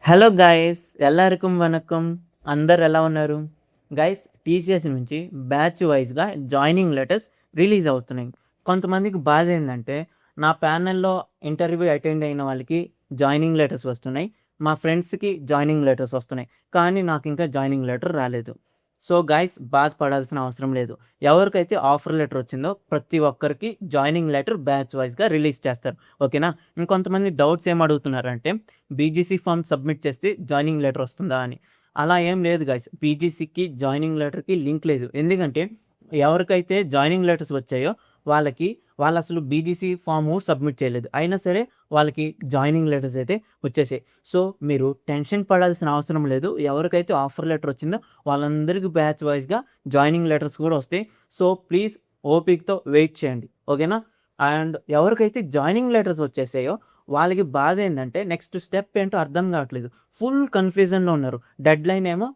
Hello guys, ఎల్లరికం vanakkam. అందరు ఎలా ఉన్నారు గాయస్? టీసీఎస్ నుంచి బ్యాచ్ వైజ్గా జాయినింగ్ లెటర్స్ రిలీజ్ అవుతున్నాయి. కొంతమందికి బాధ ఏంటంటే, నా ప్యానెల్లో ఇంటర్వ్యూ అటెండ్ అయిన వాళ్ళకి జాయినింగ్ లెటర్స్ వస్తున్నాయి, మా ఫ్రెండ్స్కి జాయినింగ్ లెటర్స్ వస్తున్నాయి, కానీ నాకు ఇంకా జాయినింగ్ లెటర్ రాలేదు. సో గాయస్, బాధపడాల్సిన అవసరం లేదు. ఎవరికైతే ఆఫర్ లెటర్ వచ్చిందో ప్రతి ఒక్కరికి జాయినింగ్ లెటర్ బ్యాచ్ వైజ్గా రిలీజ్ చేస్తారు, ఓకేనా? ఇంకొంతమంది డౌట్స్ ఏం అడుగుతున్నారంటే, బీజీసీ ఫామ్ సబ్మిట్ చేస్తే జాయినింగ్ లెటర్ వస్తుందా అని. అలా ఏం లేదు గాయస్, పీజీసీకి జాయినింగ్ లెటర్కి లింక్ లేదు. ఎందుకంటే ఎవరికైతే జాయినింగ్ లెటర్స్ వచ్చాయో వాళ్ళు అసలు బీజీసీ ఫాము సబ్మిట్ చేయలేదు, అయినా సరే వాళ్ళకి జాయినింగ్ లెటర్స్ అయితే వచ్చేసాయి. సో మీరు టెన్షన్ పడాల్సిన అవసరం లేదు. ఎవరికైతే ఆఫర్ లెటర్ వచ్చిందో వాళ్ళందరికీ బ్యాచ్ వైజ్గా జాయినింగ్ లెటర్స్ కూడా వస్తాయి. సో ప్లీజ్ ఓపికతో వెయిట్ చేయండి, ఓకేనా? అండ్ ఎవరికైతే జాయినింగ్ లెటర్స్ వచ్చేసాయో వాళ్ళకి బాధ ఏంటంటే, నెక్స్ట్ స్టెప్ ఏంటో అర్థం కావట్లేదు, ఫుల్ కన్ఫ్యూజన్లో ఉన్నారు. డెడ్ లైన్ ఏమో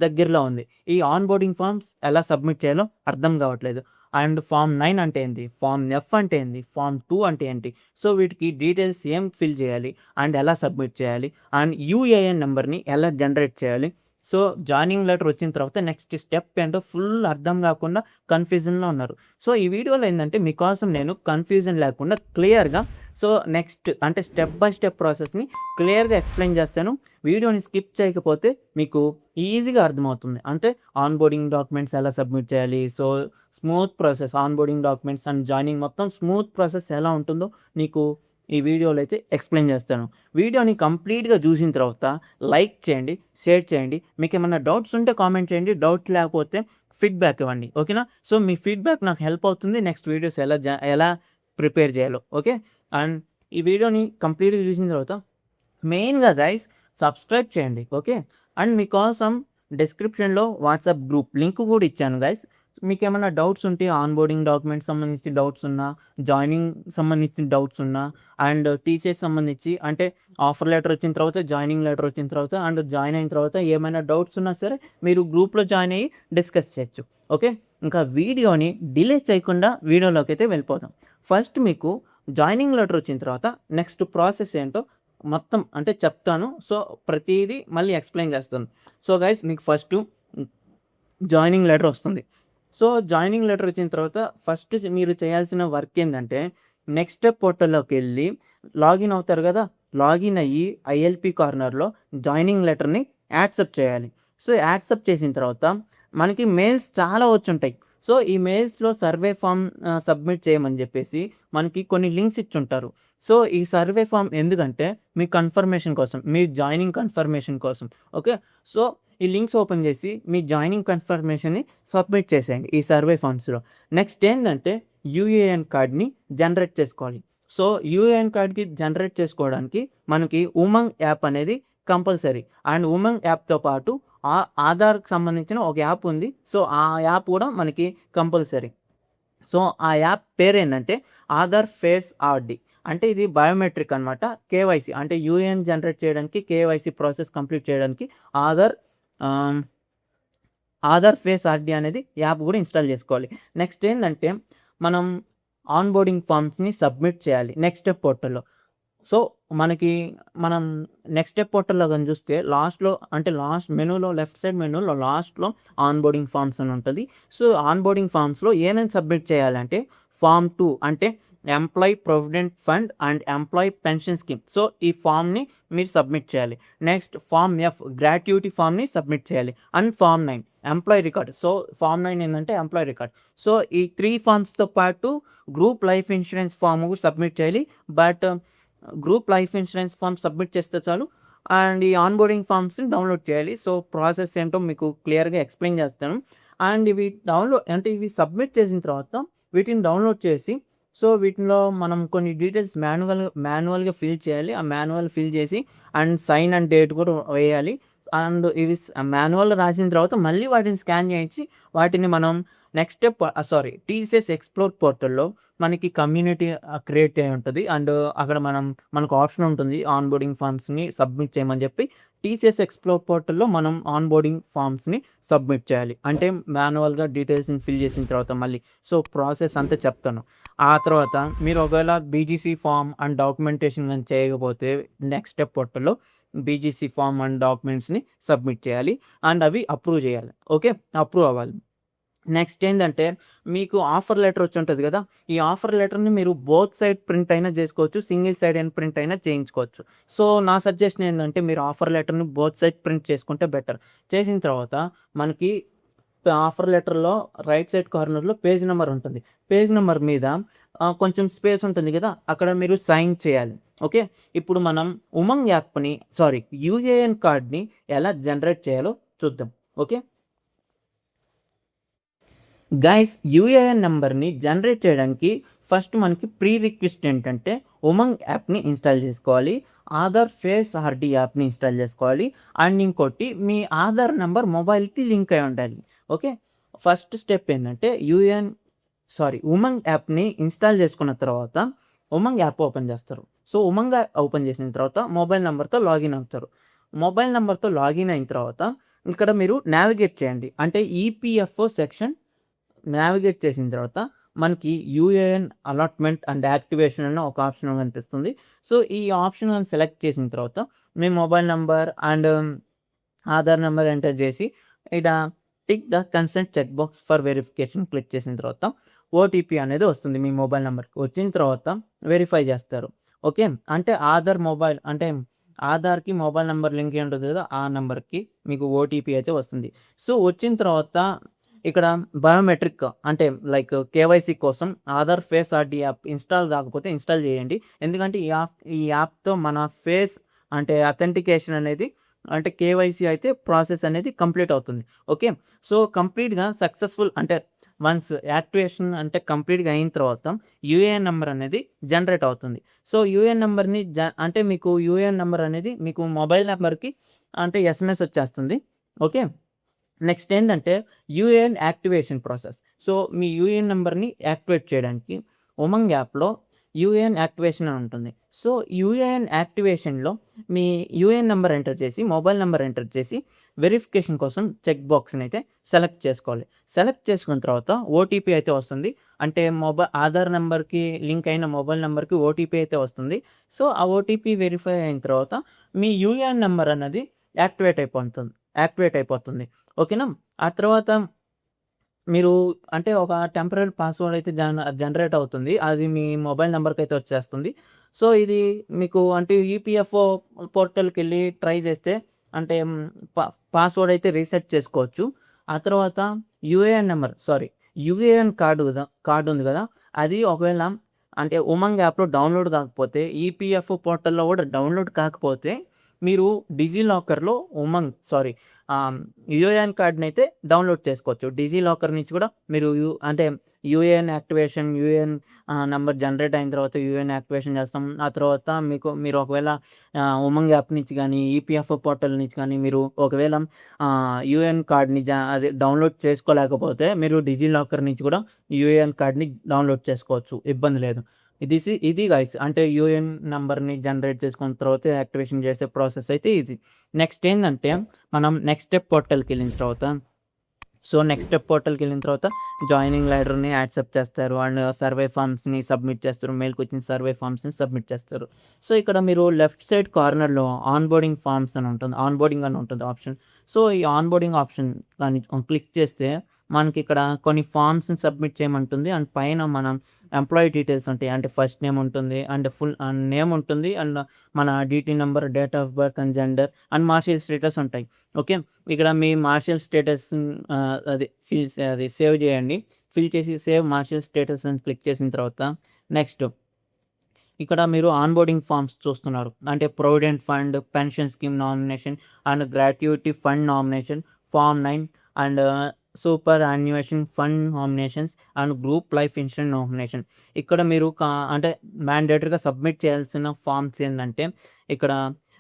దగ్గరలో ఉంది. ఈ ఆన్ బోర్డింగ్ ఫామ్స్ ఎలా సబ్మిట్ చేయాలో అర్థం కావట్లేదు. అండ్ ఫామ్ 9 అంటే ఏంటి, ఫామ్ ఎఫ్ అంటే ఏంటి, ఫామ్ 2 అంటే ఏంటి, సో వీటికి డీటెయిల్స్ ఏం ఫిల్ చేయాలి అండ్ ఎలా సబ్మిట్ చేయాలి, అండ్ యూఏఎన్ నెంబర్ని ఎలా జనరేట్ చేయాలి. సో జాయినింగ్ లెటర్ వచ్చిన తర్వాత నెక్స్ట్ స్టెప్ ఏంటో ఫుల్ అర్థం కాకుండా కన్ఫ్యూజన్లో ఉన్నారు. సో ఈ వీడియోలో ఏంటంటే, మీకోసం నేను కన్ఫ్యూజన్ లేకుండా క్లియర్గా, సో నెక్స్ట్ అంటే స్టెప్ బై స్టెప్ ప్రాసెస్ని క్లియర్గా ఎక్స్ప్లెయిన్ చేస్తాను. వీడియోని స్కిప్ చేయకపోతే మీకు ఈజీగా అర్థమవుతుంది. అంటే ఆన్బోర్డింగ్ డాక్యుమెంట్స్ ఎలా సబ్మిట్ చేయాలి, so smooth process, onboarding documents and joining మొత్తం స్మూత్ ప్రాసెస్ ఎలా ఉంటుందో మీకు ఈ వీడియోలో అయితే ఎక్స్ప్లెయిన్ చేస్తాను. వీడియోని కంప్లీట్గా చూసిన తర్వాత లైక్ చేయండి, షేర్ చేయండి. మీకు ఏమైనా డౌట్స్ ఉంటే కామెంట్ చేయండి, డౌట్స్ లేకపోతే ఫీడ్బ్యాక్ ఇవ్వండి, ఓకేనా? సో మీ ఫీడ్బ్యాక్ నాకు హెల్ప్ అవుతుంది నెక్స్ట్ వీడియోస్ ఎలా ప్రిపేర్ చేయాలో, ఓకే? అండ్ ఈ వీడియోని కంప్లీట్గా చూసిన తర్వాత మెయిన్గా గైస్ సబ్స్క్రైబ్ చేయండి, ఓకే? అండ్ మీకోసం డిస్క్రిప్షన్లో వాట్సాప్ గ్రూప్ లింక్ కూడా ఇచ్చాను గైస్. మీకు ఏమైనా డౌట్స్ ఉంటే, ఆన్బోర్డింగ్ డాక్యుమెంట్స్ సంబంధించి డౌట్స్ ఉన్నా, జాయినింగ్ సంబంధించిన డౌట్స్ ఉన్నా, అండ్ టీసీఎస్ సంబంధించి అంటే ఆఫర్ లెటర్ వచ్చిన తర్వాత, జాయినింగ్ లెటర్ వచ్చిన తర్వాత, అండ్ జాయిన్ అయిన తర్వాత ఏమైనా డౌట్స్ ఉన్నా సరే మీరు గ్రూప్లో జాయిన్ అయ్యి డిస్కస్ చేయొచ్చు, ఓకే? ఇంకా వీడియోని డిలే చేయకుండా వీడియోలోకి అయితే వెళ్ళిపోతాం. ఫస్ట్ మీకు జాయినింగ్ లెటర్ వచ్చిన తర్వాత నెక్స్ట్ ప్రాసెస్ ఏంటో మొత్తం అంటే చెప్తాను. సో ప్రతిదీ మళ్ళీ ఎక్స్ప్లెయిన్ చేస్తాను. సో గైస్, మీకు ఫస్ట్ జాయినింగ్ లెటర్ వస్తుంది. సో జాయినింగ్ లెటర్ వచ్చిన తర్వాత ఫస్ట్ మీరు చేయాల్సిన వర్క్ ఏంటంటే, నెక్స్ట్ స్టెప్ పోర్టల్లోకి వెళ్ళి లాగిన్ అవుతారు కదా, లాగిన్ అయ్యి ఐఎల్పి కార్నర్లో జాయినింగ్ లెటర్ని యాక్సెప్ట్ చేయాలి. సో యాక్సెప్ట్ చేసిన తర్వాత మనకి మెయిల్స్ చాలా వచ్చుంటాయి. సో ఈ మెయిల్స్లో సర్వే ఫామ్ సబ్మిట్ చేయమని చెప్పేసి మనకి కొన్ని లింక్స్ ఇచ్చుంటారు. సో ఈ సర్వే ఫామ్ ఎందుకంటే మీ కన్ఫర్మేషన్ కోసం, మీ జాయినింగ్ కన్ఫర్మేషన్ కోసం, ఓకే? సో ఈ లింక్స్ ఓపెన్ చేసి మీ జాయినింగ్ కన్ఫర్మేషన్ని సబ్మిట్ చేసేయండి ఈ సర్వే ఫామ్స్లో. నెక్స్ట్ ఏంటంటే యూఏఎన్ కార్డ్ని జనరేట్ చేసుకోవాలి. సో యూఏఎన్ కార్డ్కి జనరేట్ చేసుకోవడానికి మనకి ఉమంగ్ యాప్ అనేది కంపల్సరీ. అండ్ ఉమంగ్ యాప్తో పాటు ఆధార్కి సంబంధించిన ఒక యాప్ ఉంది. సో ఆ యాప్ కూడా మనకి కంపల్సరీ. సో ఆ యాప్ పేరు ఏంటంటే ఆధార్ ఫేస్ ఆర్డి. అంటే ఇది బయోమెట్రిక్ అనమాట. కేవైసీ అంటే యూఏఎన్ జనరేట్ చేయడానికి, కేవైసీ ప్రాసెస్ కంప్లీట్ చేయడానికి ఆధార్ ఫేస్ ఆర్డి అనేది యాప్ కూడా ఇన్స్టాల్ చేసుకోవాలి. నెక్స్ట్ ఏంటంటే, మనం ఆన్బోర్డింగ్ ఫామ్స్ని సబ్మిట్ చేయాలి నెక్స్ట్ స్టెప్ పోర్టల్లో. సో మనం నెక్స్ట్ స్టెప్ పోర్టల్లో కానీ చూస్తే లాస్ట్ మెనూలో, లెఫ్ట్ సైడ్ మెనూలో లాస్ట్లో ఆన్బోర్డింగ్ ఫామ్స్ అని ఉంటుంది. సో ఆన్బోర్డింగ్ ఫామ్స్లో ఏమేమి సబ్మిట్ చేయాలంటే, ఫామ్ 2 అంటే employee provident fund and employee pension scheme. So ఈ ఫామ్ని మీరు సబ్మిట్ చేయాలి. నెక్స్ట్ ఫామ్ ఎఫ్ గ్రాట్యుటీ ఫామ్ని సబ్మిట్ చేయాలి. And form 9 employee record. So form 9 ఏంటంటే ఎంప్లాయీ రికార్డ్. సో ఈ 3 ఫామ్స్తో పాటు గ్రూప్ లైఫ్ ఇన్సూరెన్స్ ఫామ్ కూడా సబ్మిట్ చేయాలి. But group life insurance form submit చేస్తే చాలు. అండ్ ఈ ఆన్బోర్డింగ్ ఫామ్స్ని డౌన్లోడ్ చేయాలి. సో ప్రాసెస్ ఏంటో మీకు క్లియర్గా ఎక్స్ప్లెయిన్ చేస్తాను. అండ్ ఇవి సబ్మిట్ చేసిన తర్వాత వీటిని డౌన్లోడ్ చేసి, సో వీటిలో మనం కొన్ని డీటెయిల్స్ మాన్యువల్గా ఫిల్ చేయాలి. ఆ మాన్యువల్ ఫిల్ చేసి అండ్ సైన్ అండ్ డేట్ కూడా వేయాలి. అండ్ ఇవి మాన్యువల్ రాసిన తర్వాత మళ్ళీ వాటిని స్కాన్ చేయించి వాటిని మనం నెక్స్ట్ స్టెప్ టీసీఎస్ ఎక్స్ప్లోర్ పోర్టల్లో మనకి కమ్యూనిటీ క్రియేట్ అయి ఉంటుంది. అండ్ అక్కడ మనకు ఆప్షన్ ఉంటుంది ఆన్బోర్డింగ్ ఫామ్స్ని సబ్మిట్ చేయమని చెప్పి. టీసీఎస్ ఎక్స్ప్లోర్ పోర్టల్లో మనం ఆన్బోర్డింగ్ ఫామ్స్ని సబ్మిట్ చేయాలి. అంటే మాన్యువల్గా డీటెయిల్స్ని ఫిల్ చేసిన తర్వాత మళ్ళీ ప్రాసెస్ అంతా చెప్తాను. ఆ తర్వాత మీరు ఒకవేళ బీజీసీ ఫామ్ అండ్ డాక్యుమెంటేషన్ కానీ చేయకపోతే నెక్స్ట్ స్టెప్ పోర్టల్లో బీజీసీ ఫామ్ అండ్ డాక్యుమెంట్స్ని సబ్మిట్ చేయాలి అండ్ అవి అప్రూవ్ చేయాలి. ఓకే, అప్రూవ్ అవ్వాలి. నెక్స్ట్ ఏంటంటే మీకు ఆఫర్ లెటర్ వచ్చి ఉంటుంది కదా, ఈ ఆఫర్ లెటర్ని మీరు బోత్ సైడ్ ప్రింట్ అయినా చేసుకోవచ్చు, సింగిల్ సైడ్ అండ్ ప్రింట్ అయినా చేయించుకోవచ్చు. సో నా సజెషన్ ఏంటంటే మీరు ఆఫర్ లెటర్ని బోత్ సైడ్ ప్రింట్ చేసుకుంటే బెటర్. చేసిన తర్వాత మనకి ఆఫర్ లెటర్లో రైట్ సైడ్ కార్నర్లో పేజ్ నెంబర్ ఉంటుంది. పేజ్ నెంబర్ మీద కొంచెం స్పేస్ ఉంటుంది కదా, అక్కడ మీరు సైన్ చేయాలి. ఓకే, ఇప్పుడు మనం ఉమంగ్ యాప్ని యూఏఎన్ కార్డ్ని ఎలా జనరేట్ చేయాలో చూద్దాం. ఓకే గైస్, యూఏఎన్ నెంబర్ని జనరేట్ చేయడానికి ఫస్ట్ మనకి ప్రీ రిక్వెస్ట్ ఏంటంటే ఉమంగ్ యాప్ని ఇన్స్టాల్ చేసుకోవాలి, ఆధార్ ఫేస్ ఆర్డి యాప్ని ఇన్స్టాల్ చేసుకోవాలి, అండ్ ఇంకోటి మీ ఆధార్ నెంబర్ మొబైల్కి లింక్ అయి ఉండాలి. ఓకే, ఫస్ట్ స్టెప్ ఏంటంటే ఉమంగ్ యాప్ని ఇన్స్టాల్ చేసుకున్న తర్వాత ఉమంగ్ యాప్ ఓపెన్ చేస్తారు. సో ఉమంగ్ యాప్ ఓపెన్ చేసిన తర్వాత మొబైల్ నెంబర్తో లాగిన్ అవుతారు. మొబైల్ నెంబర్తో లాగిన్ అయిన తర్వాత ఇక్కడ మీరు నావిగేట్ చేయండి. అంటే ఈపీఎఫ్ఓ సెక్షన్ నావిగేట్ చేసిన తర్వాత మనకి యూఏఎన్ అలాట్మెంట్ అండ్ యాక్టివేషన్ అనే ఒక ఆప్షన్ కనిపిస్తుంది. సో ఈ ఆప్షన్ సెలెక్ట్ చేసిన తర్వాత మీ mobile number and Aadhaar number enter చేసి ఇక్కడ tick the consent check box for verification click చేసిన తర్వాత ఓటీపీ అనేది వస్తుంది మీ మొబైల్ నెంబర్కి. వచ్చిన తర్వాత వెరిఫై చేస్తారు. ఓకే, అంటే ఆధార్కి మొబైల్ నెంబర్ లింక్ ఉంటుంది కదా, ఆ నెంబర్కి మీకు ఓటీపీ అయితే వస్తుంది. సో వచ్చిన తర్వాత ఇక్కడ బయోమెట్రిక్ అంటే లైక్ కేవైసీ కోసం Aadhaar face RD app install కాకపోతే ఇన్స్టాల్ చేయండి. ఎందుకంటే ఈ యాప్తో మన ఫేస్ అంటే అథెంటికేషన్ అనేది అంటే కేవైసీ అయితే ప్రాసెస్ అనేది కంప్లీట్ అవుతుంది. ఓకే, సో కంప్లీట్గా సక్సెస్ఫుల్ అంటే వన్స్ యాక్టివేషన్ అంటే కంప్లీట్గా అయిన తర్వాత యూఏఎన్ నెంబర్ అనేది జనరేట్ అవుతుంది. సో యూఏఎన్ నెంబర్ని అంటే మీకు యూఏఎన్ నెంబర్ అనేది మీకు మొబైల్ నెంబర్కి అంటే ఎస్ఎంఎస్ వచ్చేస్తుంది. ఓకే, నెక్స్ట్ ఏంటంటే యూఏఎన్ యాక్టివేషన్ ప్రాసెస్. సో మీ యూఏఎన్ నెంబర్ని యాక్టివేట్ చేయడానికి ఉమంగ్ యాప్లో యూఏఎన్ యాక్టివేషన్ అని ఉంటుంది. సో యూఏఎన్ యాక్టివేషన్లో మీ యూఏఎన్ నెంబర్ ఎంటర్ చేసి మొబైల్ నెంబర్ ఎంటర్ చేసి వెరిఫికేషన్ కోసం చెక్ బాక్స్ని అయితే సెలెక్ట్ చేసుకోవాలి. సెలెక్ట్ చేసుకున్న తర్వాత ఓటీపీ అయితే వస్తుంది. అంటే ఆధార్ నెంబర్కి లింక్ అయిన మొబైల్ నెంబర్కి ఓటీపీ అయితే వస్తుంది. సో ఆ ఓటీపీ వెరిఫై అయిన తర్వాత మీ యూఏఎన్ నెంబర్ అన్నది యాక్టివేట్ అయిపోతుంది. ఓకేనా, ఆ తర్వాత మీరు అంటే ఒక టెంపరరీ పాస్వర్డ్ అయితే జనరేట్ అవుతుంది. అది మీ మొబైల్ నెంబర్కి అయితే వచ్చేస్తుంది. సో ఇది మీకు అంటే ఈపీఎఫ్ఓ పోర్టల్కి వెళ్ళి ట్రై చేస్తే అంటే పాస్వర్డ్ అయితే రీసెట్ చేసుకోవచ్చు. ఆ తర్వాత యూఏఎన్ కార్డు ఉంది కదా, అది ఒకవేళ అంటే ఉమంగ్ యాప్లో డౌన్లోడ్ కాకపోతే ఈపీఎఫ్ఓ పోర్టల్లో కూడా డౌన్లోడ్ కాకపోతే మీరు డిజిలాకర్లో యూఏఎన్ కార్డ్ని అయితే డౌన్లోడ్ చేసుకోవచ్చు. డిజిలాకర్ నుంచి కూడా మీరు అంటే UAN activation UAN number generate అయిన తర్వాత యూఏఎన్ యాక్టివేషన్ చేస్తాం. ఆ తర్వాత మీరు ఒకవేళ ఉమంగ్ యాప్ నుంచి కానీ ఈపీఎఫ్ఓ పోర్టల్ నుంచి కానీ మీరు ఒకవేళ యూఏఎన్ కార్డ్ని అదే డౌన్లోడ్ చేసుకోలేకపోతే మీరు డిజిలాకర్ నుంచి కూడా యూఏఎన్ కార్డ్ని డౌన్లోడ్ చేసుకోవచ్చు, ఇబ్బంది లేదు. ఇది గైస్ అంటే యూఏఎన్ నెంబర్ని జనరేట్ చేసుకున్న తర్వాత యాక్టివేషన్ చేసే ప్రాసెస్ అయితే ఇది. నెక్స్ట్ ఏంటంటే మనం నెక్స్ట్ స్టెప్ పోర్టల్కి వెళ్ళిన తర్వాత జాయినింగ్ లెటర్ని యాక్సెప్ట్ చేస్తారు అండ్ సర్వే ఫామ్స్ని సబ్మిట్ చేస్తారు. మెయిల్కి వచ్చిన సర్వే ఫామ్స్ని సబ్మిట్ చేస్తారు. సో ఇక్కడ మీరు లెఫ్ట్ సైడ్ కార్నర్లో ఆన్బోర్డింగ్ అని ఉంటుంది ఆప్షన్. సో ఈ ఆన్బోర్డింగ్ ఆప్షన్ కానీ క్లిక్ చేస్తే మనకి ఇక్కడ కొన్ని ఫామ్స్ని సబ్మిట్ చేయమంటుంది అండ్ పైన మనం ఎంప్లాయీ డీటెయిల్స్ ఉంటాయి. అంటే ఫస్ట్ నేమ్ ఉంటుంది అండ్ ఫుల్ నేమ్ ఉంటుంది అండ్ మన DT number, date of birth and gender and marital status ఉంటాయి. ఓకే, ఇక్కడ మీ మార్షియల్ స్టేటస్ అది సేవ్ చేయండి. ఫిల్ చేసి సేవ్ మార్షియల్ స్టేటస్ అని క్లిక్ చేసిన తర్వాత నెక్స్ట్ ఇక్కడ మీరు ఆన్బోర్డింగ్ ఫామ్స్ చూస్తున్నారు. అంటే provident fund, pension scheme nomination and gratuity fund nomination, form 9 and superannuation fund nominations and group life insurance nomination. ఇక్కడ మీరు అంటే మ్యాండేటరీగా సబ్మిట్ చేయాల్సిన ఫామ్స్ ఏంటంటే ఇక్కడ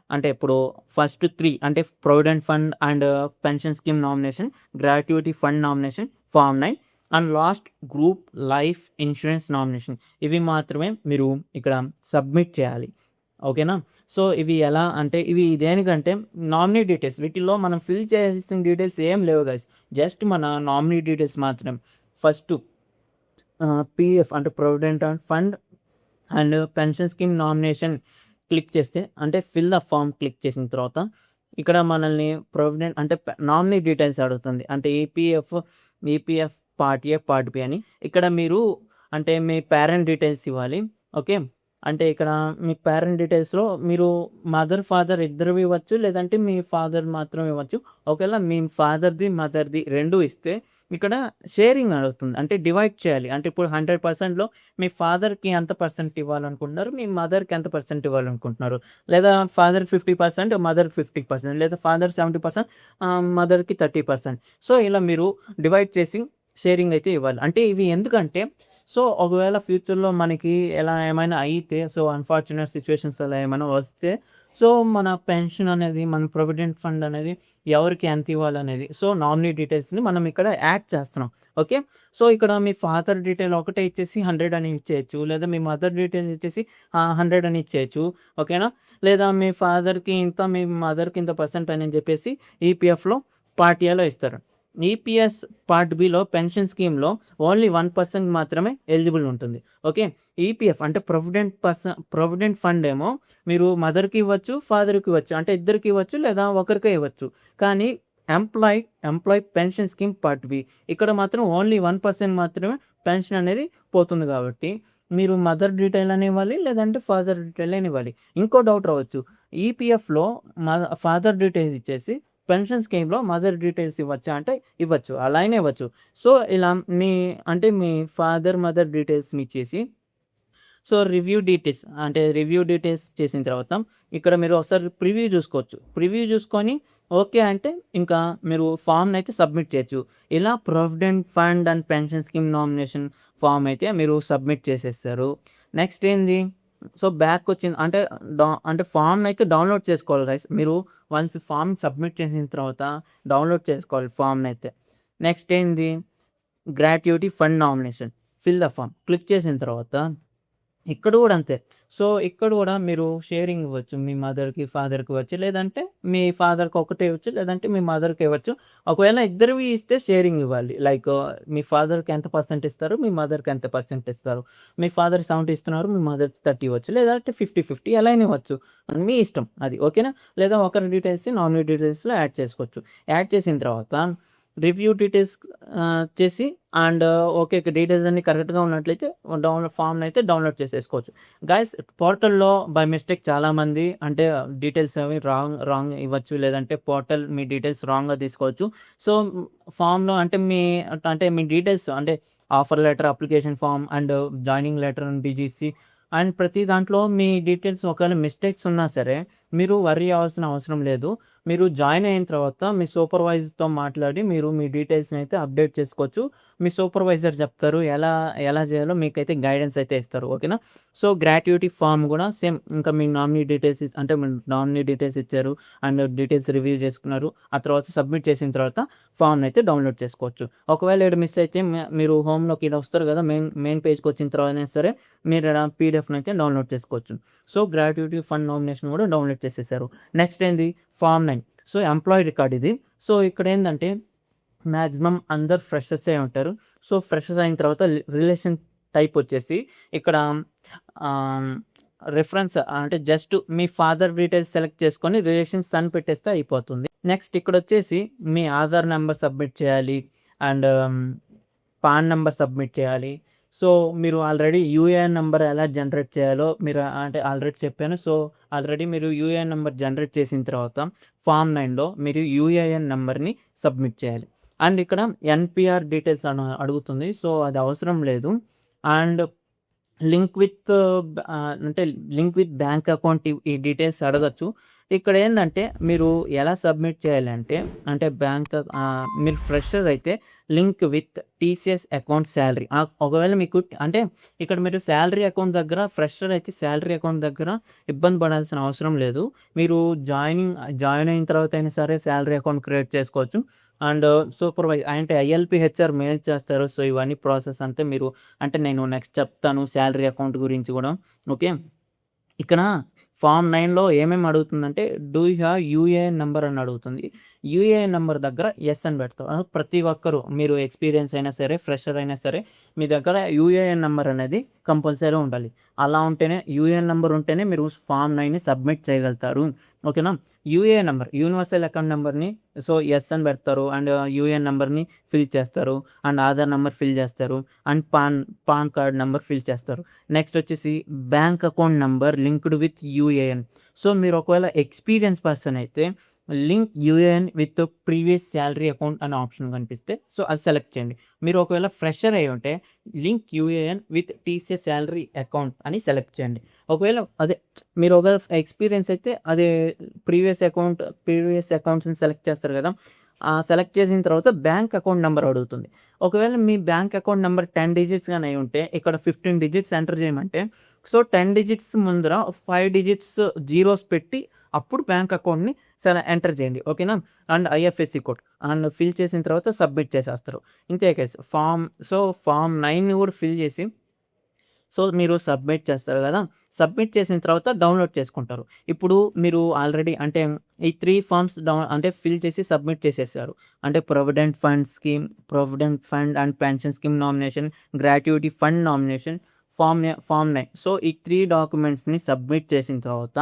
అంటే ఇప్పుడు ఫస్ట్ 3 అంటే provident fund and pension scheme nomination, gratuity fund nomination, form 9 and last group life insurance nomination. ఇవి మాత్రమే మీరు ఇక్కడ సబ్మిట్ చేయాలి. ఓకేనా? సో ఇవి ఎలా అంటే ఇవి దేనికంటే నామినీ డీటెయిల్స్. వీటిల్లో మనం ఫిల్ చేయాల్సిన డీటెయిల్స్ ఏం లేవు గైస్. జస్ట్ మన నామినీ డీటెయిల్స్ మాత్రం. ఫస్ట్ పిఎఫ్ అంటే provident fund and pension scheme nomination click చేస్తే అంటే ఫిల్ ద ఫామ్ క్లిక్ చేసిన తర్వాత ఇక్కడ మనల్ని ప్రొవిడెంట్ అంటే నామినీ డీటెయిల్స్ అడుగుతుంది. అంటే EPF part A part B అని. ఇక్కడ మీరు అంటే మీ పేరెంట్ డీటెయిల్స్ ఇవ్వాలి. ఓకే, అంటే ఇక్కడ మీ పేరెంట్ డీటెయిల్స్లో మీరు మదర్ ఫాదర్ ఇద్దరు ఇవ్వచ్చు, లేదంటే మీ ఫాదర్ మాత్రం ఇవ్వచ్చు. ఒకవేళ మీ ఫాదర్ది మదర్ది రెండు ఇస్తే ఇక్కడ షేరింగ్ అడుగుతుంది. అంటే డివైడ్ చేయాలి. అంటే ఇప్పుడు 100%లో మీ ఫాదర్కి ఎంత పర్సెంట్ ఇవ్వాలనుకుంటున్నారు, మీ మదర్కి ఎంత పర్సెంట్ ఇవ్వాలనుకుంటున్నారు, లేదా ఫాదర్ 50%, మదర్కి 50%, లేదా ఫాదర్ 70%, మదర్కి 30%. సో ఇలా మీరు డివైడ్ చేసి షేరింగ్ అయితే ఇవ్వాలి. అంటే ఇవి ఎందుకంటే సో ఒకవేళ ఫ్యూచర్లో మనకి ఎలా ఏమైనా అయితే, సో అన్ఫార్చునేట్ సిచ్యువేషన్స్ అలా ఏమైనా వస్తే, సో మన పెన్షన్ అనేది, మన ప్రొవిడెంట్ ఫండ్ అనేది ఎవరికి ఎంత ఇవ్వాలనేది, సో నామినీ డీటెయిల్స్ని మనం ఇక్కడ యాడ్ చేస్తున్నాం. ఓకే, సో ఇక్కడ మీ ఫాదర్ డీటెయిల్ ఒకటే ఇచ్చేసి 100 అని ఇచ్చేయచ్చు, లేదా మీ మదర్ డీటెయిల్స్ ఇచ్చేసి 100 అని ఇచ్చేయచ్చు. ఓకేనా? లేదా మీ ఫాదర్కి ఇంత, మీ మదర్కి ఇంత పర్సెంట్ అని చెప్పేసి ఈపీఎఫ్లో పార్ట్ ఏలో ఇస్తారు. ఈపీఎస్ పార్ట్ బిలో పెన్షన్ స్కీమ్లో ఓన్లీ 1% మాత్రమే ఎలిజిబుల్ ఉంటుంది. ఓకే, ఈపీఎఫ్ అంటే ప్రొవిడెంట్ ఫండ్ ఏమో మీరు మదర్కి ఇవ్వచ్చు, ఫాదర్కి ఇవ్వచ్చు, అంటే ఇద్దరికి ఇవ్వచ్చు, లేదా ఒకరికే ఇవ్వచ్చు. కానీ employee pension scheme part B ఇక్కడ మాత్రం ఓన్లీ 1% మాత్రమే పెన్షన్ అనేది పోతుంది. కాబట్టి మీరు మదర్ డీటెయిల్ అని ఇవ్వాలి, లేదంటే ఫాదర్ డీటెయిల్ అని ఇవ్వాలి. ఇంకో డౌట్ రావచ్చు, ఈపీఎఫ్లో ఫాదర్ డీటెయిల్స్ ఇచ్చేసి పెన్షన్ స్కీమ్లో మదర్ డీటెయిల్స్ ఇవ్వచ్చా అంటే ఇవ్వచ్చు, అలానే ఇవ్వచ్చు. సో ఇలా మీ ఫాదర్ మదర్ డీటెయిల్స్ని ఇచ్చేసి సో రివ్యూ డీటెయిల్స్ చేసిన తర్వాత ఇక్కడ మీరు ఒకసారి ప్రివ్యూ చూసుకోవచ్చు. ప్రివ్యూ చూసుకొని ఓకే అంటే ఇంకా మీరు ఫామ్ని అయితే సబ్మిట్ చేయొచ్చు. ఇలా provident fund and pension scheme nomination form అయితే మీరు సబ్మిట్ చేసేస్తారు. నెక్స్ట్ ఏంది, సో బ్యాక్ వచ్చింది అంటే ఫామ్ని అయితే డౌన్లోడ్ చేసుకోవాలి గైస్. మీరు వన్స్ ఫామ్ సబ్మిట్ చేసిన తర్వాత డౌన్లోడ్ చేసుకోవాలి ఫామ్ని అయితే. నెక్స్ట్ ఏంది, gratuity fund nomination, fill the form click చేసిన తర్వాత ఇక్కడ కూడా అంతే. సో ఇక్కడ కూడా మీరు షేరింగ్ ఇవ్వచ్చు, మీ మదర్కి ఫాదర్కి ఇవ్వచ్చు, లేదంటే మీ ఫాదర్కి ఒకటే ఇవ్వచ్చు, లేదంటే మీ మదర్కి ఇవ్వచ్చు. ఒకవేళ ఇద్దరివి ఇస్తే షేరింగ్ ఇవ్వాలి. లైక్ మీ ఫాదర్కి ఎంత పర్సెంట్ ఇస్తారు, మీ మదర్కి ఎంత పర్సెంట్ ఇస్తారు. మీ ఫాదర్ 70 ఇస్తున్నారు, మీ మదర్కి 30 ఇవ్వచ్చు, లేదంటే 50-50 ఎలా అయినా ఇవ్వచ్చు, మీ ఇష్టం అది. ఓకేనా? లేదా ఒకరి డీటెయిల్స్ నామినీ డీటెయిల్స్లో యాడ్ చేసుకోవచ్చు. యాడ్ చేసిన తర్వాత రివ్యూ డీటెయిల్స్ చేసి అండ్ ఓకే డీటెయిల్స్ అన్ని కరెక్ట్గా ఉన్నట్లయితే ఫామ్ని అయితే డౌన్లోడ్ చేసేసుకోవచ్చు. గైస్, పోర్టల్లో బై మిస్టేక్ చాలామంది అంటే డీటెయిల్స్ అవి రాంగ్ ఇవ్వచ్చు, లేదంటే పోర్టల్ మీ డీటెయిల్స్ రాంగ్గా తీసుకోవచ్చు. సో ఫామ్లో అంటే మీ డీటెయిల్స్ అంటే offer letter, application form and joining letter and BGC and ప్రతి దాంట్లో మీ డీటెయిల్స్ ఒకవేళ మిస్టేక్స్ ఉన్నా సరే మీరు వర్రీ అవ్వాల్సిన అవసరం లేదు. మీరు జాయిన్ అయిన తర్వాత మీ సూపర్వైజర్తో మాట్లాడి మీరు మీ డీటెయిల్స్ని అయితే అప్డేట్ చేసుకోవచ్చు. మీ సూపర్వైజర్ చెప్తారు ఎలా చేయాలో, మీకైతే గైడెన్స్ అయితే ఇస్తారు. ఓకేనా? సో గ్రాట్యుటీ ఫామ్ కూడా సేమ్, ఇంకా మీ నామినీ డీటెయిల్స్ ఇచ్చారు అండ్ డీటెయిల్స్ రివ్యూ చేసుకున్నారు, ఆ తర్వాత సబ్మిట్ చేసిన తర్వాత ఫామ్ని అయితే డౌన్లోడ్ చేసుకోవచ్చు. ఒకవేళ ఇక్కడ మిస్ అయితే మీరు హోమ్లోకి ఇలా వస్తారు కదా, మెయిన్ పేజ్కి వచ్చిన తర్వాత సరే మీరు ఇక్కడ పీడిఎఫ్ని అయితే డౌన్లోడ్ చేసుకోవచ్చు. సో గ్రాట్యుటీ ఫండ్ నామినేషన్ కూడా డౌన్లోడ్ చేసేసారు. నెక్స్ట్ ఏంది, ఫామ్ 9. సో ఎంప్లాయీ రికార్డ్ ఇది. సో ఇక్కడ ఏంటంటే మ్యాక్సిమం అందరు ఫ్రెషర్స్ అయి ఉంటారు. సో ఫ్రెషర్స్ అయిన తర్వాత రిలేషన్ టైప్ వచ్చేసి ఇక్కడ రిఫరెన్స్ అంటే జస్ట్ మీ ఫాదర్ డీటెయిల్స్ సెలెక్ట్ చేసుకొని రిలేషన్స్ సన్ పెట్టేస్తే అయిపోతుంది. నెక్స్ట్ ఇక్కడ వచ్చేసి మీ ఆధార్ నెంబర్ సబ్మిట్ చేయాలి అండ్ పాన్ నెంబర్ సబ్మిట్ చేయాలి. సో మీరు ఆల్రెడీ యూఏఎన్ నెంబర్ ఎలా జనరేట్ చేయాలో మీరు అంటే ఆల్రెడీ చెప్పాను. సో ఆల్రెడీ మీరు యూఏఎన్ నెంబర్ జనరేట్ చేసిన తర్వాత ఫామ్ 9లో మీరు యూఏఎన్ నెంబర్ని సబ్మిట్ చేయాలి. అండ్ ఇక్కడ ఎన్పిఆర్ డీటెయిల్స్ అడుగుతుంది. సో అది అవసరం లేదు. And link with bank account ఈ డీటెయిల్స్ అడగచ్చు. ఇక్కడ ఏంటంటే మీరు ఎలా సబ్మిట్ చేయాలంటే అంటే బ్యాంక్ మీరు ఫ్రెషర్ అయితే link with TCS account salary ఒకవేళ మీకు అంటే ఇక్కడ మీరు శాలరీ అకౌంట్ దగ్గర ఫ్రెషర్ అయితే శాలరీ అకౌంట్ దగ్గర ఇబ్బంది పడాల్సిన అవసరం లేదు. మీరు జాయిన్ అయిన తర్వాత అయినా సరే శాలరీ అకౌంట్ క్రియేట్ చేసుకోవచ్చు. అండ్ సూపర్వైజ్ అంటే ఐఎల్పిహెచ్ఆర్ మెయిల్ చేస్తారు. సో ఇవన్నీ ప్రాసెస్ అంతే మీరు అంటే నేను నెక్స్ట్ చెప్తాను శాలరీ అకౌంట్ గురించి కూడా. ఓకే, ఇక్కడ ఫామ్ 9లో ఏమేమి అడుగుతుందంటే do you have UAN number అని అడుగుతుంది. యూఏఎన్ నెంబర్ దగ్గర ఎస్ అని పెడతారు. ప్రతి ఒక్కరు మీరు ఎక్స్పీరియన్స్ అయినా సరే ఫ్రెషర్ అయినా సరే మీ దగ్గర యూఏఎన్ నెంబర్ అనేది కంపల్సరీ ఉండాలి. అలా ఉంటేనే యూఏఎన్ నెంబర్ ఉంటేనే మీరు ఫామ్ 9ని సబ్మిట్ చేయగలుగుతారు. ఓకేనా, యూఏఎన్ నెంబర్ యూనివర్సల్ అకౌంట్ నెంబర్ని సో ఎస్ అని పెడతారు. అండ్ యూఏఎన్ నెంబర్ని ఫిల్ చేస్తారు. అండ్ ఆధార్ నెంబర్ ఫిల్ చేస్తారు. And pan card number fill చేస్తారు. నెక్స్ట్ వచ్చేసి bank account number linked with UAN. So మీరు ఒకవేళ ఎక్స్పీరియన్స్ పర్సన్ అయితే link UAN with previous salary account అనే ఆప్షన్ కనిపిస్తే సో అది సెలెక్ట్ చేయండి. మీరు ఒకవేళ ఫ్రెషర్ అయి ఉంటే link UAN with TCS salary account అని సెలెక్ట్ చేయండి. ఒకవేళ అదే మీరు ఒకవేళ ఎక్స్పీరియన్స్ అయితే అదే ప్రీవియస్ అకౌంట్స్ని సెలెక్ట్ చేస్తారు కదా. సెలెక్ట్ చేసిన తర్వాత బ్యాంక్ అకౌంట్ నెంబర్ అడుగుతుంది. ఒకవేళ మీ బ్యాంక్ అకౌంట్ నెంబర్ 10 digits కానీ అయి ఉంటే ఇక్కడ 15 digits ఎంటర్ చేయమంటే సో 10 digits ముందర 5 digits జీరోస్ పెట్టి అప్పుడు బ్యాంక్ అకౌంట్ని ఎంటర్ చేయండి. ఓకేనా, and IFSC code and fill చేసిన తర్వాత సబ్మిట్ చేసేస్తారు. ఇంతే కేసు ఫామ్ 9 కూడా ఫిల్ చేసి సో మీరు సబ్మిట్ చేస్తారు కదా. సబ్మిట్ చేసిన తర్వాత డౌన్లోడ్ చేసుకుంటారు. ఇప్పుడు మీరు ఆల్రెడీ అంటే ఈ 3 ఫామ్స్ అంటే ఫిల్ చేసి సబ్మిట్ చేసేసారు. అంటే provident fund and pension scheme nomination, gratuity fund nomination, form 9. So ఈ 3 డాక్యుమెంట్స్ని సబ్మిట్ చేసిన తర్వాత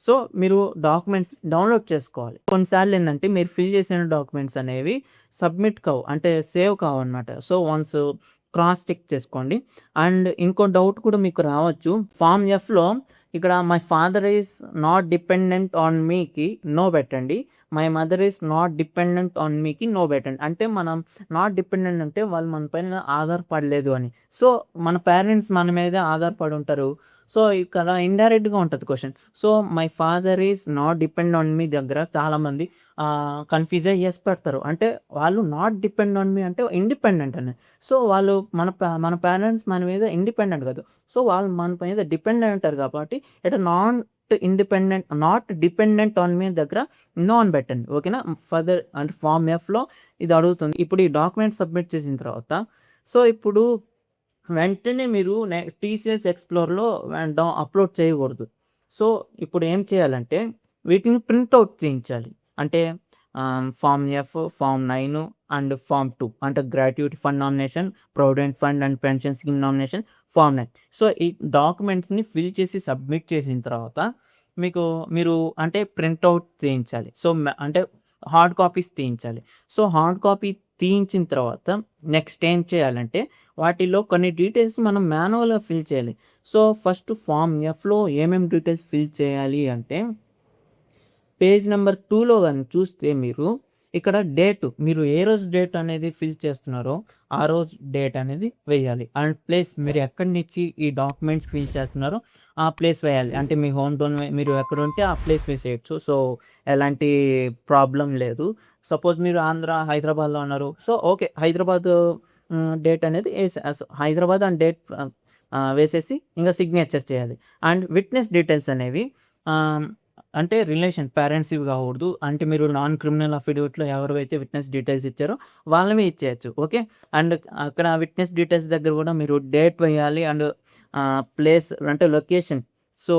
సో మీరు డాక్యుమెంట్స్ డౌన్లోడ్ చేసుకోవాలి. కొన్నిసార్లు ఏంటంటే మీరు ఫిల్ చేసిన డాక్యుమెంట్స్ అనేవి సబ్మిట్ కావు అంటే సేవ్ కావు అనమాట. సో వన్స్ క్రాస్ చెక్ చేసుకోండి. అండ్ ఇంకో డౌట్ కూడా మీకు రావచ్చు. ఫామ్ ఎఫ్లో ఇక్కడ my father is not dependent on మీకి నో పెట్టండి. My mother is not dependent on మీకి నో పెట్టండి. అంటే మనం నాట్ డిపెండెంట్ అంటే వాళ్ళు మన పైన ఆధారపడలేదు అని. సో మన పేరెంట్స్ మన మీద ఆధారపడి ఉంటారు. సో ఇక్కడ ఇండైరెక్ట్గా ఉంటుంది question. So my father is not depend on మీ దగ్గర చాలామంది కన్ఫ్యూజ్ అయ్యి ఎస్ పెడతారు. అంటే వాళ్ళు నాట్ డిపెండ్ ఆన్ మీ అంటే ఇండిపెండెంట్ అని. సో వాళ్ళు మన పేరెంట్స్ మన మీద ఇండిపెండెంట్ కాదు. సో వాళ్ళు మన మీద డిపెండెంట్ అంటారు కాబట్టి ఇట్ నాట్ డిపెండెంట్ ఆన్ మీ దగ్గర నాన్ పెట్టండి. ఓకేనా, ఫర్దర్ అంటే ఫామ్ ఎఫ్లో ఇది అడుగుతుంది. ఇప్పుడు ఈ డాక్యుమెంట్ సబ్మిట్ చేసిన తర్వాత సో ఇప్పుడు వెంటనే మీరు టీసీఎస్ ఎక్స్ప్లోర్లో అప్లోడ్ చేయకూడదు. సో ఇప్పుడు ఏం చేయాలంటే వీటిని ప్రింట్అవుట్ తీయించాలి. అంటే form F, form 9 and form 2 అంటే gratuity fund nomination, provident fund and pension scheme nomination, form 9. So ఈ డాక్యుమెంట్స్ని ఫిల్ చేసి సబ్మిట్ చేసిన తర్వాత మీరు అంటే ప్రింట్అవుట్ తీయించాలి. సో అంటే హార్డ్ కాపీస్ తీయించాలి. సో హార్డ్ కాపీ తీయించిన తర్వాత నెక్స్ట్ ఏం చేయాలంటే వాటిలో కొన్ని డీటెయిల్స్ మనం మాన్యువల్గా ఫిల్ చేయాలి. సో ఫస్ట్ ఫామ్ ఎఫ్లో ఏమేమి డీటెయిల్స్ ఫిల్ చేయాలి అంటే పేజ్ నెంబర్ 2లో కానీ చూస్తే మీరు ఇక్కడ మీరు ఏ రోజు డేట్ అనేది ఫిల్ చేస్తున్నారో ఆ రోజు డేట్ అనేది వేయాలి. అండ్ ప్లేస్ మీరు ఎక్కడి నుంచి ఈ డాక్యుమెంట్స్ ఫిల్ చేస్తున్నారో ఆ ప్లేస్ వేయాలి. అంటే మీ హోమ్ టౌన్ మీరు ఎక్కడ ఉంటే ఆ ప్లేస్ వేసేయచ్చు. సో ఎలాంటి ప్రాబ్లం లేదు. సపోజ్ మీరు హైదరాబాద్లో ఉన్నారు. సో ఓకే, హైదరాబాద్ డేట్ అనేది హైదరాబాద్ అండ్ డేట్ వేసేసి ఇంకా సిగ్నేచర్ చేయాలి. అండ్ విట్నెస్ డీటెయిల్స్ అనేవి అంటే రిలేషన్ పేరెంట్స్ ఇవి కాకూడదు. అంటే మీరు నాన్ క్రిమినల్ అఫిడవిట్లో ఎవరైతే విట్నెస్ డీటెయిల్స్ ఇచ్చారో వాళ్ళవి ఇచ్చేయచ్చు. ఓకే, అండ్ అక్కడ విట్నెస్ డీటెయిల్స్ దగ్గర కూడా మీరు డేట్ వేయాలి. అండ్ ప్లేస్ అంటే లొకేషన్. సో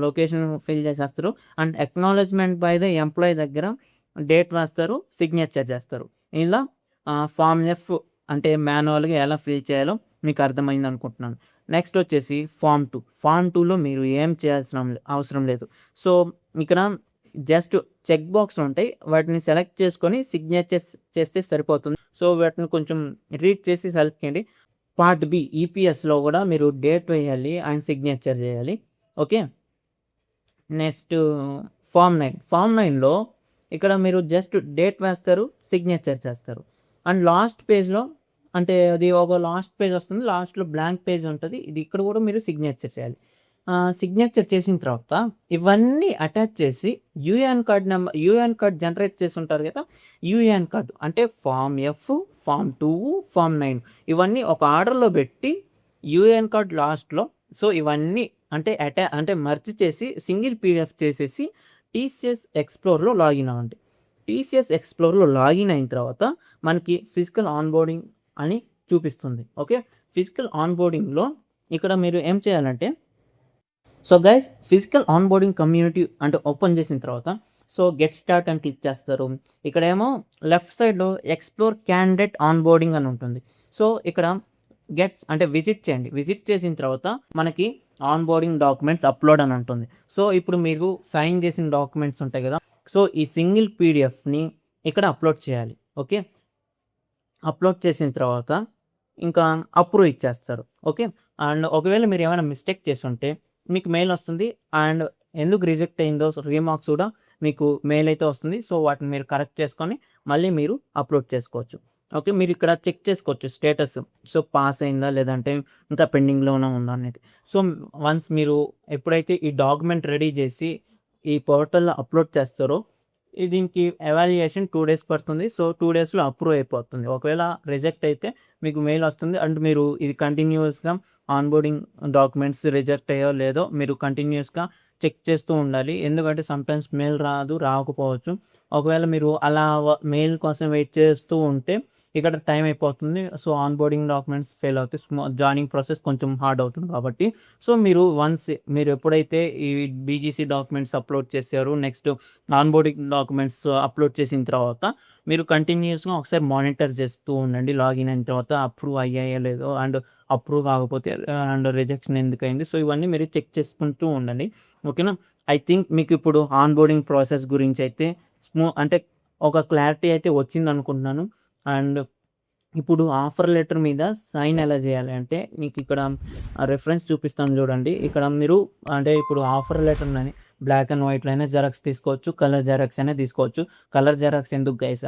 లొకేషన్ ఫిల్ చేసేస్తారు. And acknowledgement by the employee దగ్గర డేట్ వేస్తారు, సిగ్నేచర్ చేస్తారు. ఇలా ఫామ్ ఎఫ్ అంటే మాన్యువల్గా ఎలా ఫిల్ చేయాలో మీకు అర్థమైంది అనుకుంటున్నాను. నెక్స్ట్ వచ్చేసి ఫామ్ 2. ఫామ్ 2లో మీరు ఏం చేయాల్సిన అవసరం లేదు. సో ఇక్కడ జస్ట్ చెక్ బాక్స్ ఉంటాయి, వాటిని సెలెక్ట్ చేసుకొని సిగ్నేచర్ చేస్తే సరిపోతుంది. సో వాటిని కొంచెం రీడ్ చేసి సెలెక్ట్ చేయండి. పార్ట్ బి ఈపీఎస్లో కూడా మీరు డేట్ వేయాలి అండ్ సిగ్నేచర్ చేయాలి. Okay, next form 9. ఫామ్ 9లో ఇక్కడ మీరు జస్ట్ డేట్ వేస్తారు, సిగ్నేచర్ చేస్తారు. అండ్ లాస్ట్ పేజ్లో అంటే అది ఒక లాస్ట్ పేజ్ వస్తుంది, లాస్ట్లో బ్లాంక్ పేజ్ ఉంటుంది. ఇది ఇక్కడ కూడా మీరు సిగ్నేచర్ చేయాలి. సిగ్నేచర్ చేసిన తర్వాత ఇవన్నీ అటాచ్ చేసి యూఏఎన్ కార్డ్ జనరేట్ చేసి ఉంటారు కదా, యూఏఎన్ కార్డు అంటే ఫామ్ ఎఫ్, ఫామ్ 2, ఫామ్ 9 ఇవన్నీ ఒక ఆర్డర్లో పెట్టి యూఏఎన్ కార్డ్ లాస్ట్లో సో ఇవన్నీ అంటే మర్జ్ చేసి సింగిల్ పీడిఎఫ్ చేసేసి టీసీఎస్ ఎక్స్ప్లోర్లో లాగిన్ అవ్వండి. టీసీఎస్ ఎక్స్ప్లోర్లో లాగిన్ అయిన తర్వాత మనకి ఫిజికల్ ఆన్బోర్డింగ్ అని చూపిస్తుంది. ఓకే, ఫిజికల్ ఆన్బోర్డింగ్లో ఇక్కడ మీరు ఏం చేయాలంటే, so guys physical onboarding community అంటే ఓపెన్ చేసిన తర్వాత సో గెట్ స్టార్ట్ అని క్లిక్ చేస్తారు. ఇక్కడ ఏమో లెఫ్ట్ సైడ్లో ఎక్స్ప్లోర్ క్యాండిడేట్ ఆన్బోర్డింగ్ అని ఉంటుంది. సో ఇక్కడ విజిట్ చేయండి. విజిట్ చేసిన తర్వాత మనకి ఆన్బోర్డింగ్ డాక్యుమెంట్స్ అప్లోడ్ అని ఉంటుంది. సో ఇప్పుడు మీరు సైన్ చేసిన డాక్యుమెంట్స్ ఉంటాయి కదా, సో ఈ సింగిల్ పీడిఎఫ్ని ఇక్కడ అప్లోడ్ చేయాలి. ఓకే, అప్లోడ్ చేసిన తర్వాత ఇంకా అప్రూవ్ ఇచ్చేస్తారు. ఓకే, అండ్ ఒకవేళ మీరు ఏమైనా మిస్టేక్ చేస్తుంటే మీకు మెయిల్ వస్తుంది, అండ్ ఎందుకు రిజెక్ట్ అయిందో రీమార్క్స్ కూడా మీకు మెయిల్ అయితే వస్తుంది. సో వాటిని మీరు కరెక్ట్ చేసుకొని మళ్ళీ మీరు అప్లోడ్ చేసుకోవచ్చు. ఓకే, మీరు ఇక్కడ చెక్ చేసుకోవచ్చు స్టేటస్, సో పాస్ అయిందా లేదంటే ఇంకా పెండింగ్లోనే ఉందా అనేది. సో వన్స్ మీరు ఎప్పుడైతే ఈ డాక్యుమెంట్ రెడీ చేసి ఈ పోర్టల్లో అప్లోడ్ చేస్తారో దీనికి ఎవాల్యుయేషన్ 2 days పడుతుంది. సో 2 daysలో అప్రూవ్ అయిపోతుంది. ఒకవేళ రిజెక్ట్ అయితే మీకు మెయిల్ వస్తుంది, అండ్ మీరు ఇది కంటిన్యూస్గా ఆన్బోర్డింగ్ డాక్యుమెంట్స్ రిజెక్ట్ అయ్యో లేదో మీరు కంటిన్యూస్గా చెక్ చేస్తూ ఉండాలి. ఎందుకంటే సమ్టైమ్స్ మెయిల్ రాకపోవచ్చు. ఒకవేళ మీరు అలా మెయిల్ కోసం వెయిట్ చేస్తూ ఉంటే ఇక్కడ టైం అయిపోతుంది. సో ఆన్బోర్డింగ్ డాక్యుమెంట్స్ ఫెయిల్ అవుతాయి, జాయినింగ్ ప్రాసెస్ కొంచెం హార్డ్ అవుతుంది కాబట్టి. సో మీరు ఎప్పుడైతే ఈ బీజీసీ డాక్యుమెంట్స్ అప్లోడ్ చేశారో నెక్స్ట్ ఆన్బోర్డింగ్ డాక్యుమెంట్స్ అప్లోడ్ చేసిన తర్వాత మీరు కంటిన్యూస్గా ఒకసారి మానిటర్ చేస్తూ ఉండండి. లాగిన్ అయిన తర్వాత అప్రూవ్ అయ్యాయో లేదో, అండ్ అప్రూవ్ కాకపోతే అండ్ రిజెక్షన్ ఎందుకు అయింది, సో ఇవన్నీ మీరు చెక్ చేసుకుంటూ ఉండండి. ఓకేనా, ఐ థింక్ మీకు ఇప్పుడు ఆన్బోర్డింగ్ ప్రాసెస్ గురించి అయితే ఒక క్లారిటీ అయితే వచ్చింది అనుకుంటున్నాను. అండ్ ఇప్పుడు ఆఫర్ లెటర్ మీద సైన్ ఎలా చేయాలి అంటే మీకు ఇక్కడ రెఫరెన్స్ చూపిస్తాను చూడండి. ఇక్కడ మీరు ఇప్పుడు ఆఫర్ లెటర్ అని బ్లాక్ అండ్ వైట్లో అయినా జెరాక్స్ తీసుకోవచ్చు, కలర్ జెరాక్స్ అయినా తీసుకోవచ్చు. కలర్ జెరాక్స్ ఎందుకు గైస్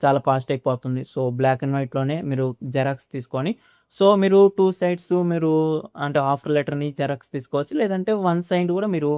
చాలా ఫాస్ట్ అయిపోతుంది. సో బ్లాక్ అండ్ వైట్లోనే మీరు జెరాక్స్ తీసుకొని సో మీరు 2 sides మీరు ఆఫర్ లెటర్ని జెరాక్స్ తీసుకోవచ్చు, లేదంటే 1 side కూడా మీరు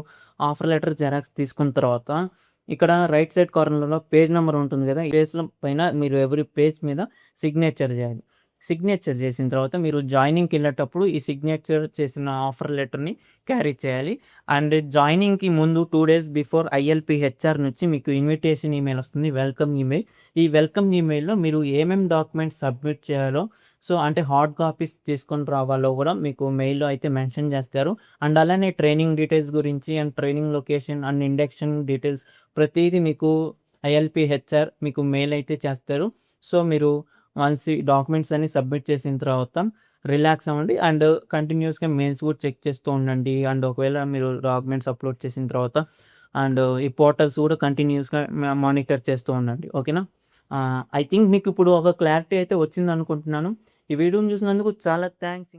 ఆఫర్ లెటర్ జెరాక్స్ తీసుకున్న తర్వాత ఇక్కడ రైట్ సైడ్ కార్నర్లో పేజ్ నెంబర్ ఉంటుంది కదా, ఈ పేజ్ పైన మీరు ఎవరి పేజ్ మీద సిగ్నేచర్ చేయాలి. సిగ్నేచర్ చేసిన తర్వాత మీరు జాయినింగ్కి వెళ్ళేటప్పుడు ఈ సిగ్నేచర్ చేసిన ఆఫర్ లెటర్ని క్యారీ చేయాలి. అండ్ జాయినింగ్కి ముందు 2 days బిఫోర్ ఐఎల్పిహెచ్ఆర్ నుంచి మీకు ఇన్విటేషన్ ఈమెయిల్ వస్తుంది, వెల్కమ్ ఈమెయిల్. ఈ వెల్కమ్ ఈమెయిల్లో మీరు ఏమేమి డాక్యుమెంట్స్ సబ్మిట్ చేయాలో సో హార్డ్ కాపీస్ తీసుకొని రావాలో కూడా మీకు మెయిల్లో అయితే మెన్షన్ చేస్తారు. అండ్ అలానే ట్రైనింగ్ డీటెయిల్స్ గురించి and training location and induction details ప్రతిదీ మీకు ఐఎల్పిహెచ్ఆర్ మీకు మెయిల్ అయితే చేస్తారు. సో మీరు వన్స్ ఈ డాక్యుమెంట్స్ అన్ని సబ్మిట్ చేసిన తర్వాత రిలాక్స్ అవ్వండి, అండ్ కంటిన్యూస్గా మెయిల్స్ కూడా చెక్ చేస్తూ ఉండండి. అండ్ ఒకవేళ మీరు డాక్యుమెంట్స్ అప్లోడ్ చేసిన తర్వాత అండ్ ఈ పోర్టల్స్ కూడా కంటిన్యూస్గా మానిటర్ చేస్తూ ఉండండి. ఓకేనా, ఐ థింక్ మీకు ఇప్పుడు ఒక క్లారిటీ అయితే వచ్చింది అనుకుంటున్నాను. ఈ వీడియోని చూసినందుకు చాలా థ్యాంక్స్.